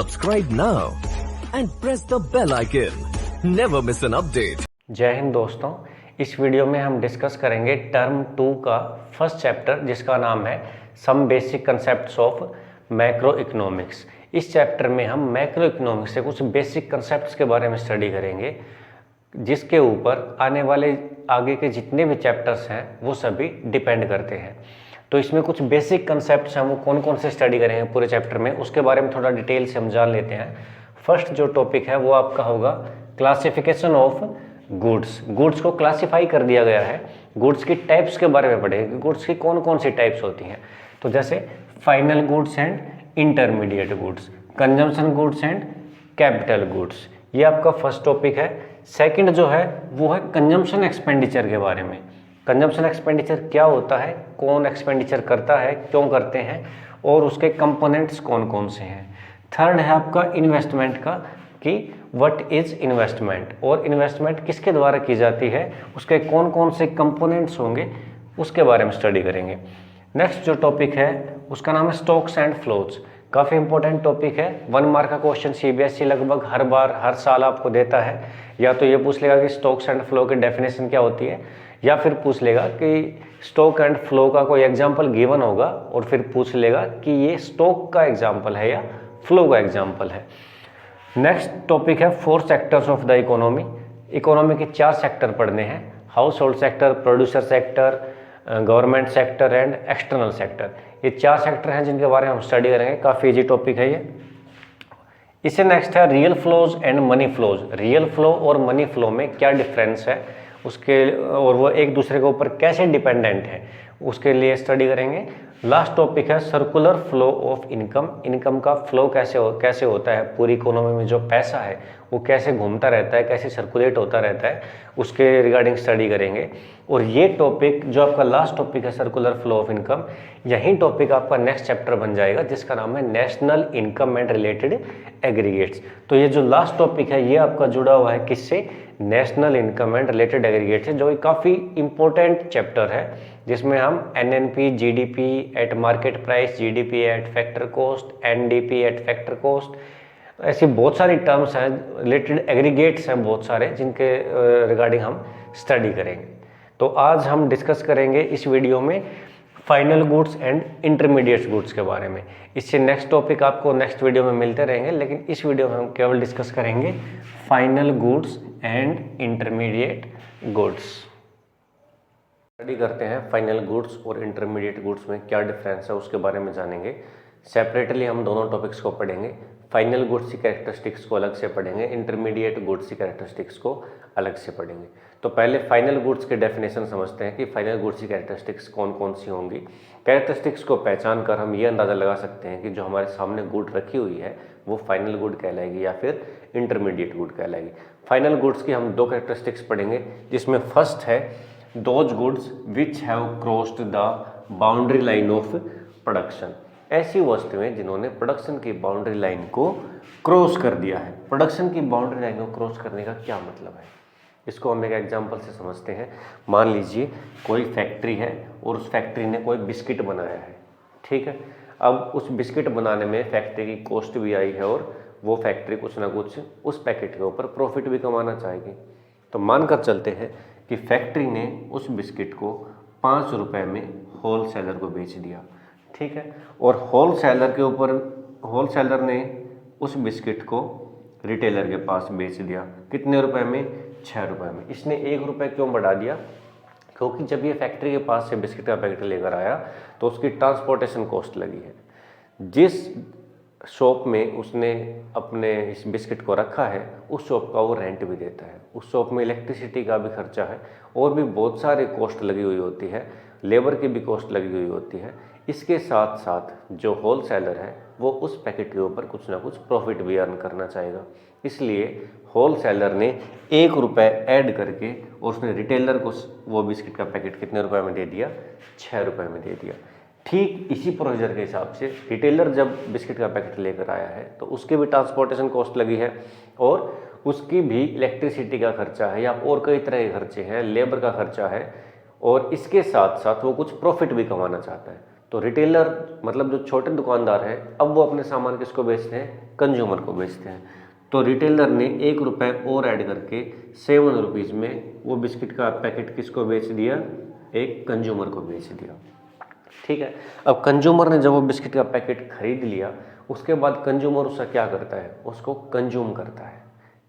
Subscribe now and press the bell icon. Never miss an update. जय हिंद दोस्तों, इस video में हम डिस्कस करेंगे टर्म 2 का फर्स्ट चैप्टर जिसका नाम है some basic concepts of macro economics. इस चैप्टर में हम मैक्रो इकोनॉमिक्स से कुछ बेसिक कंसेप्ट्स के बारे में स्टडी करेंगे जिसके ऊपर आने वाले आगे के जितने भी चैप्टर्स हैं वो सभी डिपेंड करते हैं। तो इसमें कुछ बेसिक कंसेप्ट्स हैं, वो कौन कौन से स्टडी करेंगे पूरे चैप्टर में, उसके बारे में थोड़ा डिटेल से हम जान लेते हैं। फर्स्ट जो टॉपिक है वो आपका होगा क्लासिफिकेशन ऑफ गुड्स। गुड्स को क्लासिफाई कर दिया गया है, गुड्स की टाइप्स के बारे में पढ़ेंगे, गुड्स की कौन कौन सी टाइप्स होती हैं। तो जैसे final goods and intermediate goods, consumption goods and capital goods, ये आपका फर्स्ट टॉपिक है। सेकंड जो है वो है कंजम्पशन एक्सपेंडिचर के बारे में। कंजम्पशन एक्सपेंडिचर क्या होता है, कौन एक्सपेंडिचर करता है, क्यों करते हैं और उसके कंपोनेंट्स कौन कौन से हैं। थर्ड है आपका इन्वेस्टमेंट का कि व्हाट इज इन्वेस्टमेंट और इन्वेस्टमेंट किसके द्वारा की जाती है, उसके कौन कौन से कंपोनेंट्स होंगे उसके बारे में स्टडी करेंगे। नेक्स्ट जो टॉपिक है उसका नाम है स्टॉक्स एंड फ्लोज। काफ़ी इंपॉर्टेंट टॉपिक है, 1 मार्क का क्वेश्चन सीबीएसई लगभग हर बार हर साल आपको देता है। या तो ये पूछ लेगा कि स्टॉक्स एंड फ्लो की डेफिनेशन क्या होती है, या फिर पूछ लेगा कि स्टॉक एंड फ्लो का कोई एग्जाम्पल गिवन होगा और फिर पूछ लेगा कि ये स्टॉक का एग्जाम्पल है या फ्लो का एग्जाम्पल है। नेक्स्ट टॉपिक है 4 sectors of the economy. Economy के 4 सेक्टर पढ़ने हैं, house hold sector, producer sector, government sector and external sector. ये 4 सेक्टर हैं जिनके बारे में हम स्टडी करेंगे, काफ़ी इजी टॉपिक है ये। इससे नेक्स्ट है real flows and money flows. Real flow और मनी फ्लो में क्या डिफरेंस है उसके, और वो एक दूसरे के ऊपर कैसे डिपेंडेंट है उसके लिए स्टडी करेंगे। लास्ट टॉपिक है circular flow of income. Income का फ्लो कैसे होता है, पूरी इकोनॉमी में जो पैसा है वो कैसे घूमता रहता है, कैसे सर्कुलेट होता रहता है, उसके रिगार्डिंग स्टडी करेंगे। और ये टॉपिक जो आपका लास्ट टॉपिक है सर्कुलर फ्लो ऑफ इनकम, यही टॉपिक आपका नेक्स्ट चैप्टर बन जाएगा जिसका नाम है national income and related aggregates. तो ये जो लास्ट टॉपिक है ये आपका जुड़ा हुआ है किससे, national income and related aggregates से, जो काफ़ी इंपॉर्टेंट चैप्टर है जिसमें हम NNP, GDP at market price, GDP at factor cost, NDP at factor cost, ऐसी बहुत सारी टर्म्स हैं, रिलेटेड एग्रीगेट्स हैं बहुत सारे जिनके रिगार्डिंग हम स्टडी करेंगे। तो आज हम डिस्कस करेंगे इस वीडियो में final goods and intermediate goods के बारे में। इससे नेक्स्ट टॉपिक आपको नेक्स्ट वीडियो में मिलते रहेंगे, लेकिन इस वीडियो में हम केवल डिस्कस करेंगे final goods and intermediate goods. Study करते हैं फाइनल गुड्स और इंटरमीडिएट गुड्स में क्या डिफरेंस है उसके बारे में जानेंगे। सेपरेटली हम दोनों टॉपिक्स को पढ़ेंगे, फाइनल गुड्स की कैरेक्टरिस्टिक्स को अलग से पढ़ेंगे, इंटरमीडिएट गुड्स की कैरेक्टरिस्टिक्स को अलग से पढ़ेंगे। तो पहले फाइनल गुड्स के डेफिनेशन समझते हैं कि फाइनल गुड्स की कैरेक्टरिस्टिक्स कौन कौन सी होंगी। कैरेक्टरिस्टिक्स को पहचान कर हम ये अंदाज़ा लगा सकते हैं कि जो हमारे सामने गुड रखी हुई है वो फाइनल गुड कहलाएगी या फिर इंटरमीडिएट गुड कहलाएगी। फाइनल गुड्स की हम 2 कैरेक्टरिस्टिक्स पढ़ेंगे, जिसमें फर्स्ट है those goods which have crossed the boundary line of production. ऐसी वस्तुएं जिन्होंने प्रोडक्शन की बाउंड्री लाइन को क्रॉस कर दिया है। प्रोडक्शन की बाउंड्री लाइन को क्रॉस करने का क्या मतलब है, इसको हम एक एग्जांपल से समझते हैं। मान लीजिए कोई फैक्ट्री है और उस फैक्ट्री ने कोई बिस्किट बनाया है, ठीक है। अब उस बिस्किट बनाने में फैक्ट्री की कॉस्ट भी आई है और वो फैक्ट्री कुछ ना कुछ उस पैकेट के ऊपर प्रॉफिट भी कमाना चाहेगी। तो मानकर चलते हैं कि फैक्ट्री ने उस बिस्किट को 5 रुपये में होल सेलर को बेच दिया, ठीक है। और होलसेलर ने उस बिस्किट को रिटेलर के पास बेच दिया, कितने रुपए में, 6 रुपये में। इसने 1 रुपये क्यों बढ़ा दिया, क्योंकि जब ये फैक्ट्री के पास से बिस्किट का पैकेट लेकर आया तो उसकी ट्रांसपोर्टेशन कॉस्ट लगी है। जिस शॉप में उसने अपने इस बिस्किट को रखा है उस शॉप का वो रेंट भी देता है, उस शॉप में इलेक्ट्रिसिटी का भी खर्चा है और भी बहुत सारी कॉस्ट लगी हुई होती है, लेबर की भी कॉस्ट लगी हुई होती है। इसके साथ साथ जो होल सेलर है वो उस पैकेट के ऊपर कुछ ना कुछ प्रॉफिट भी अर्न करना चाहेगा, इसलिए होल सेलर ने 1 रुपये ऐड करके और उसने रिटेलर को वो बिस्किट का पैकेट कितने रुपए में दे दिया, 6 रुपये में दे दिया। ठीक इसी प्रोसीजर के हिसाब से रिटेलर जब बिस्किट का पैकेट लेकर आया है तो उसकी भी ट्रांसपोर्टेशन कॉस्ट लगी है और उसकी भी इलेक्ट्रिसिटी का खर्चा है या और कई तरह के खर्चे हैं, लेबर का खर्चा है, और इसके साथ साथ वो कुछ प्रॉफिट भी कमाना चाहता है। तो रिटेलर मतलब जो छोटे दुकानदार हैं, अब वो अपने सामान किसको बेचते हैं? कंज्यूमर को बेचते हैं। तो रिटेलर ने 1 रुपये और ऐड करके 7 रुपीज़ में वो बिस्किट का पैकेट किसको बेच दिया? एक कंज्यूमर को बेच दिया। ठीक है, अब कंज्यूमर ने जब वो बिस्किट का पैकेट खरीद लिया, उसके बाद कंज्यूमर उसका क्या करता है? उसको कंज्यूम करता है।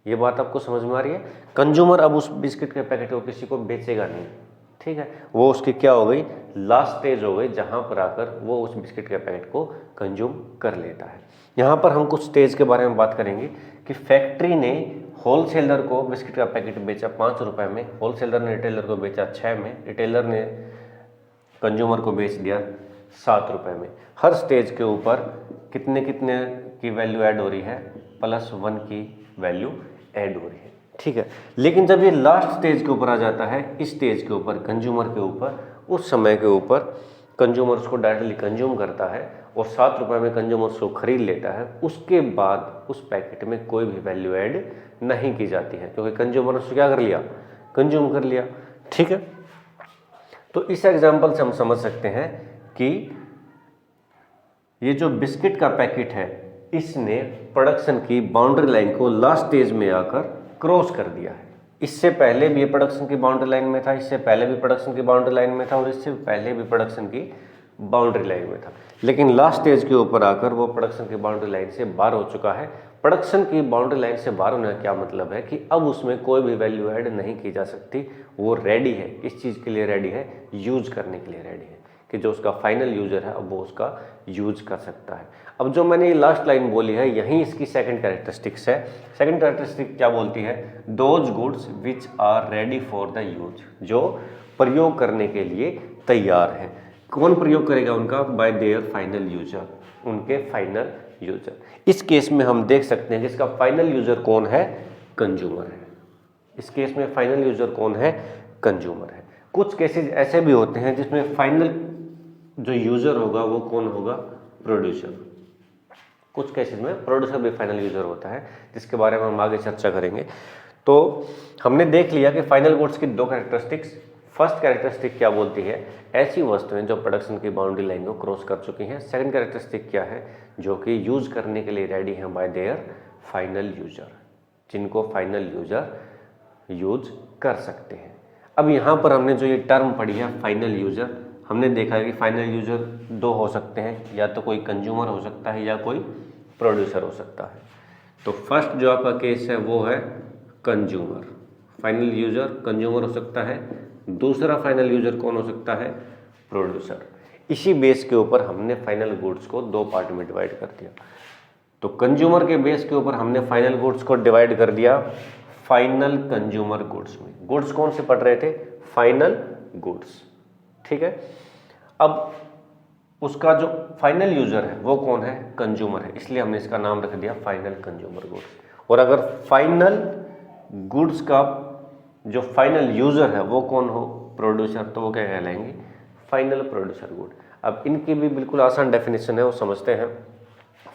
ये बात आपको समझ में आ रही है? कंज्यूमर अब उस बिस्किट के पैकेट को किसी को बेचेगा नहीं। ठीक है, वो उसकी क्या हो गई? लास्ट स्टेज हो गई, जहां पर आकर वो उस बिस्किट के पैकेट को कंज्यूम कर लेता है। यहाँ पर हम कुछ स्टेज के बारे में बात करेंगे कि फैक्ट्री ने होलसेलर को बिस्किट का पैकेट बेचा 5 रुपये में, होलसेलर ने रिटेलर को बेचा 6 में, रिटेलर ने कंज्यूमर को बेच दिया 7 रुपये में। हर स्टेज के ऊपर कितने कितने की वैल्यू ऐड हो रही है? +1 की वैल्यू ऐड हो रही है। ठीक है, लेकिन जब ये लास्ट स्टेज के ऊपर आ जाता है, इस स्टेज के ऊपर, कंज्यूमर के ऊपर, उस समय के ऊपर कंज्यूमर उसको डायरेक्टली कंज्यूम करता है और 7 रुपये में कंज्यूमर उसको खरीद लेता है। उसके बाद उस पैकेट में कोई भी वैल्यू ऐड नहीं की जाती है, क्योंकि कंज्यूमर उसको क्या कर लिया? कंज्यूम कर लिया। ठीक है, तो इस एग्जाम्पल से हम समझ सकते हैं कि ये जो बिस्किट का पैकेट है, इसने प्रोडक्शन की बाउंड्री लाइन को लास्ट स्टेज में आकर क्रॉस कर दिया है। इससे पहले भी ये प्रोडक्शन की बाउंड्री लाइन में था, इससे पहले भी प्रोडक्शन की बाउंड्री लाइन में था और इससे पहले भी प्रोडक्शन की बाउंड्री लाइन में था, लेकिन लास्ट स्टेज के ऊपर आकर वो प्रोडक्शन की बाउंड्री लाइन से बाहर हो चुका है। प्रोडक्शन की बाउंड्री लाइन से बाहर होने का क्या मतलब है कि अब उसमें कोई भी वैल्यू ऐड नहीं की जा सकती। वो रेडी है, इस चीज़ के लिए रेडी है, यूज करने के लिए रेडी है, कि जो उसका फाइनल यूजर है अब वो उसका यूज कर सकता है। अब जो मैंने ये लास्ट लाइन बोली है, यही इसकी सेकंड कैरेक्टरिस्टिक्स है। सेकंड कैरेक्टरिस्टिक क्या बोलती है? Those goods which are ready for the use, जो प्रयोग करने के लिए तैयार है। कौन प्रयोग करेगा उनका? बाय देयर फाइनल यूजर, उनके फाइनल यूजर। इस केस में हम देख सकते हैं कि इसका फाइनल यूजर कौन है? कंज्यूमर है। इस केस में फाइनल यूजर कौन है? कंज्यूमर है। कुछ केसेस ऐसे भी होते हैं जिसमें फाइनल जो यूजर होगा वो कौन होगा? प्रोड्यूसर। कुछ केसेस में प्रोड्यूसर भी फाइनल यूजर होता है, जिसके बारे में हम आगे चर्चा करेंगे। तो हमने देख लिया कि फाइनल गुड्स की 2 कैरेक्टरिस्टिक्स। फर्स्ट कैरेक्टरिस्टिक क्या बोलती है? ऐसी वस्तुएं जो प्रोडक्शन की बाउंड्री लाइन को क्रॉस कर चुकी हैं। सेकंड कैरेक्टरिस्टिक क्या है? जो कि यूज करने के लिए रेडी हैं बाय देयर फाइनल यूजर, जिनको फाइनल यूजर यूज कर सकते हैं। अब यहाँ पर हमने जो ये टर्म पढ़ी है फाइनल यूजर, हमने देखा है कि फाइनल यूजर 2 हो सकते हैं, या तो कोई कंज्यूमर हो सकता है या कोई प्रोड्यूसर हो सकता है। तो फर्स्ट जो आपका केस है वो है कंज्यूमर, फाइनल यूजर कंज्यूमर हो सकता है। दूसरा फाइनल यूजर कौन हो सकता है? प्रोड्यूसर। इसी बेस के ऊपर हमने फाइनल गुड्स को 2 पार्ट में डिवाइड कर दिया। तो कंज्यूमर के बेस के ऊपर हमने फाइनल गुड्स को डिवाइड कर दिया फाइनल कंज्यूमर गुड्स में। गुड्स कौन से पढ़ रहे थे? Final goods. ठीक है, अब उसका जो फाइनल यूजर है वो कौन है? कंज्यूमर है, इसलिए हमने इसका नाम रख दिया फाइनल कंज्यूमर गुड्स। और अगर फाइनल गुड्स का जो फाइनल यूजर है वो कौन हो? प्रोड्यूसर, तो वो क्या कहलाएंगे? Final producer good. अब इनकी भी बिल्कुल आसान डेफिनेशन है, वो समझते हैं।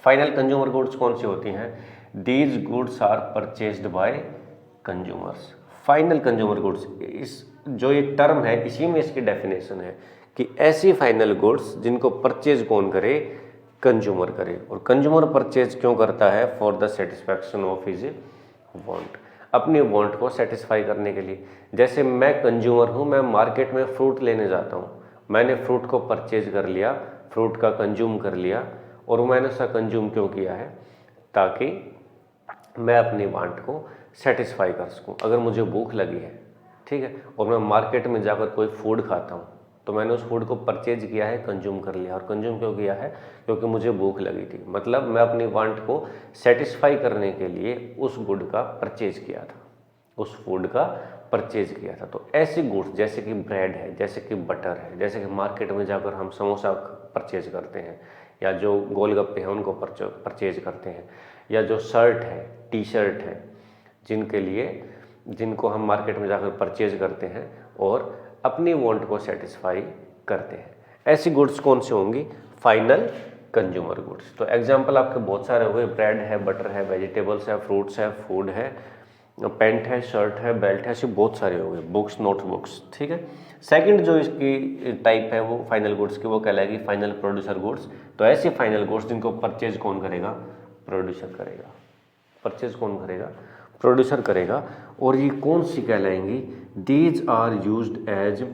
फाइनल कंज्यूमर गुड्स कौन सी होती हैं? These goods are purchased by consumers. Final consumer goods, इस जो ये टर्म है इसी में इसकी डेफिनेशन है कि ऐसी फाइनल गुड्स जिनको परचेज कौन करे? कंज्यूमर करे। और कंज्यूमर परचेज क्यों करता है? For the satisfaction of his want, अपने वांट को सेटिस्फाई करने के लिए। जैसे मैं कंज्यूमर हूँ, मैं मार्केट में फ्रूट लेने जाता हूँ, मैंने फ्रूट को परचेज कर लिया, फ्रूट का कंज्यूम कर लिया, और मैंने उसका कंज्यूम क्यों किया है? ताकि मैं अपने वांट को सेटिस्फाई कर सकूं। अगर मुझे भूख लगी है, ठीक है, और मैं मार्केट में जाकर कोई फूड खाता हूं, तो मैंने उस फूड को परचेज किया है, कंज्यूम कर लिया। और कंज्यूम क्यों किया है? क्योंकि मुझे भूख लगी थी। मतलब मैं अपनी वांट को सेटिस्फाई करने के लिए उस गुड का परचेज किया था, उस फूड का परचेज किया था। तो ऐसी गुड्स जैसे कि ब्रेड है, जैसे कि बटर है, जैसे कि मार्केट में जाकर हम समोसा परचेज करते हैं, या जो गोलगप्पे हैं उनको परचेज करते हैं, या जो शर्ट है, टी शर्ट है, जिनको हम मार्केट में जाकर परचेज करते हैं और अपनी वांट को सेटिस्फाई करते हैं। ऐसी गुड्स कौन सी होंगी? Final consumer goods. तो एग्जांपल आपके बहुत सारे हुए, ब्रेड है, बटर है, वेजिटेबल्स है, फ्रूट्स है, फूड है, पैंट है, शर्ट है, बेल्ट है, ऐसे बहुत सारे हो गए, बुक्स, नोटबुक्स, ठीक है। सेकंड जो इसकी टाइप है वो फाइनल गुड्स की, वो कहलाएगी फाइनल प्रोड्यूसर गुड्स। तो ऐसे फाइनल गुड्स जिनको परचेज कौन करेगा? प्रोड्यूसर करेगा। परचेज कौन करेगा? प्रोड्यूसर करेगा। और ये कौन सी कहलाएंगी? These are used as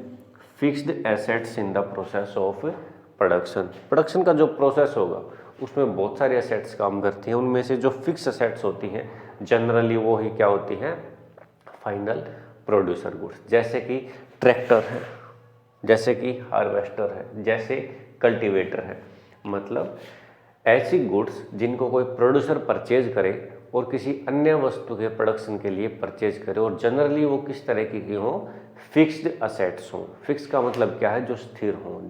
fixed assets in the process of production. Production का जो प्रोसेस होगा उसमें बहुत सारे एसेट्स काम करती हैं, उनमें से जो फिक्स एसेट्स होती हैं जनरली वो ही क्या होती हैं? Final producer goods. जैसे कि ट्रैक्टर है, जैसे कि हार्वेस्टर है, जैसे कल्टीवेटर है। मतलब ऐसी गुड्स जिनको कोई प्रोड्यूसर परचेज करे और किसी अन्य वस्तु के प्रोडक्शन के लिए परचेज करे, और जनरली वो किस तरह की हों? फिक्स्ड असेट्स हों। फिक्स का मतलब क्या है? जो स्थिर हों,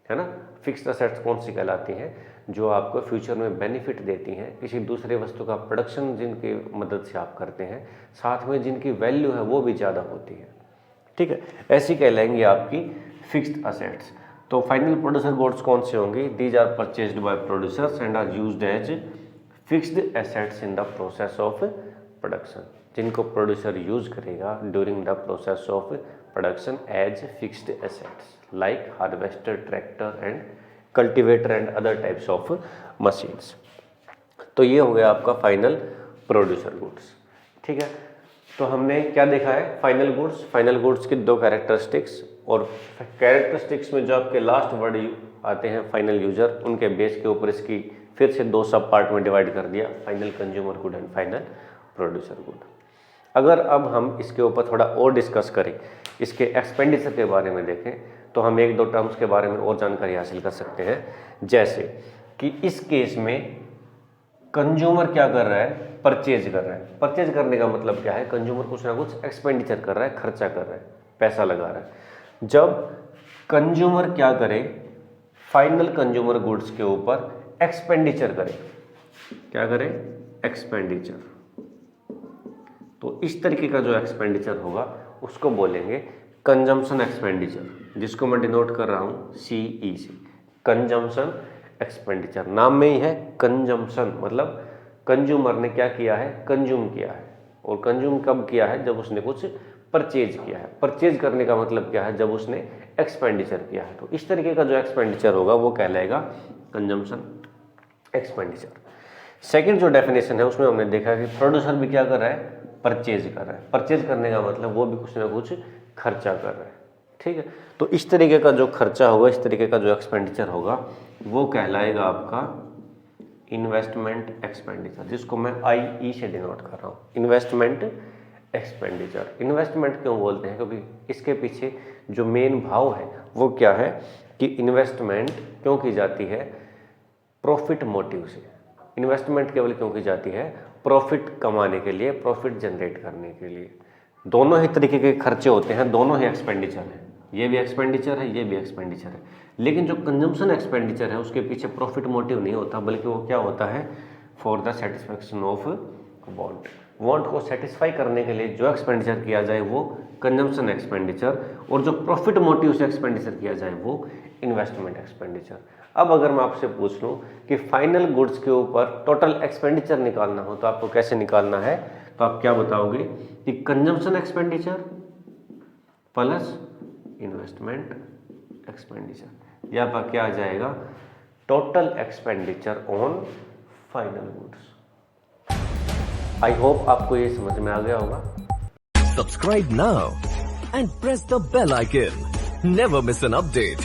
है ना। फिक्स्ड असेट्स कौन सी कहलाती हैं? जो आपको फ्यूचर में बेनिफिट देती हैं, किसी दूसरे वस्तु का प्रोडक्शन जिनकी मदद से आप करते हैं, साथ में जिनकी वैल्यू है वो भी ज़्यादा होती है, ठीक है। ऐसी कहलाएंगी आपकी फिक्स्ड असेट्स। तो फाइनल प्रोड्यूसर गुड्स कौन से होंगी? These are purchased by producers and are used as fixed assets in the process of production, जिनको प्रोड्यूसर यूज करेगा during the process of production as fixed assets like harvester, tractor and cultivator and other types of machines. तो ये हो गया आपका final producer goods, ठीक है। तो हमने क्या देखा है? Final goods. फाइनल गुड्स की दो कैरेक्टरिस्टिक्स, और कैरेक्टरिस्टिक्स में जो आपके लास्ट वर्ड आते हैं फाइनल यूजर, उनके बेस के ऊपर इसकी फिर से दो सब पार्ट में डिवाइड कर दिया, final consumer good and final producer good. अगर अब हम इसके ऊपर थोड़ा और डिस्कस करें, इसके एक्सपेंडिचर के बारे में देखें, तो हम एक दो टर्म्स के बारे में और जानकारी हासिल कर सकते हैं। जैसे कि इस केस में कंज्यूमर क्या कर रहा है? परचेज कर रहा है। परचेज करने का मतलब क्या है? कंज्यूमर कुछ ना कुछ एक्सपेंडिचर कर रहा है, खर्चा कर रहा है, पैसा लगा रहा है। जब कंज्यूमर क्या करे? फाइनल कंज्यूमर गुड्स के ऊपर एक्सपेंडिचर करे। क्या करे? एक्सपेंडिचर। तो इस तरीके का जो एक्सपेंडिचर होगा उसको बोलेंगे कंजम्पशन एक्सपेंडिचर, जिसको मैं डिनोट कर रहा हूँ CE से, कंजम्पशन एक्सपेंडिचर। नाम में ही है कंजम्पशन, मतलब कंज्यूमर ने क्या किया है? कंज्यूम किया है। और कंज्यूम कब किया है? जब उसने कुछ परचेज किया है। परचेज करने का मतलब क्या है? जब उसने एक्सपेंडिचर किया है। तो इस तरीके का जो एक्सपेंडिचर होगा वो कहलाएगा कंजम्पशन एक्सपेंडिचर। सेकंड जो डेफिनेशन है उसमें हमने देखा कि प्रोड्यूसर भी क्या कर रहा है? परचेज कर रहा है। परचेज करने का मतलब वो भी कुछ ना कुछ खर्चा कर रहा है, ठीक है। तो इस तरीके का जो खर्चा होगा, इस तरीके का जो एक्सपेंडिचर होगा, वो कहलाएगा आपका इन्वेस्टमेंट एक्सपेंडिचर, जिसको मैं IE से डिनोट कर रहा हूँ, इन्वेस्टमेंट एक्सपेंडिचर। इन्वेस्टमेंट क्यों बोलते हैं? क्योंकि इसके पीछे जो मेन भाव है वो क्या है कि इन्वेस्टमेंट क्यों की जाती है? प्रॉफिट मोटिव से। इन्वेस्टमेंट केवल क्यों की जाती है? प्रॉफिट कमाने के लिए, प्रॉफिट जनरेट करने के लिए। दोनों ही तरीके के खर्चे होते हैं, दोनों ही एक्सपेंडिचर है। ये भी एक्सपेंडिचर है, ये भी एक्सपेंडिचर है। लेकिन जो कंजम्पशन एक्सपेंडिचर है उसके पीछे प्रॉफिट मोटिव नहीं होता, बल्कि वो क्या होता है? For the satisfaction of want. Want को सेटिस्फाई करने के लिए जो एक्सपेंडिचर किया जाए वो कंजम्पशन एक्सपेंडिचर, और जो प्रॉफिट मोटिव से एक्सपेंडिचर किया जाए वो इन्वेस्टमेंट एक्सपेंडिचर। अब अगर मैं आपसे पूछ लूँ कि फाइनल गुड्स के ऊपर टोटल एक्सपेंडिचर निकालना हो तो आपको कैसे निकालना है? तो आप क्या बताओगे कि consumption expenditure plus investment expenditure, या आपका क्या आ जाएगा? Total expenditure on final goods. I hope आपको ये समझ में आ गया होगा। Subscribe now and press the bell icon. Never miss an update.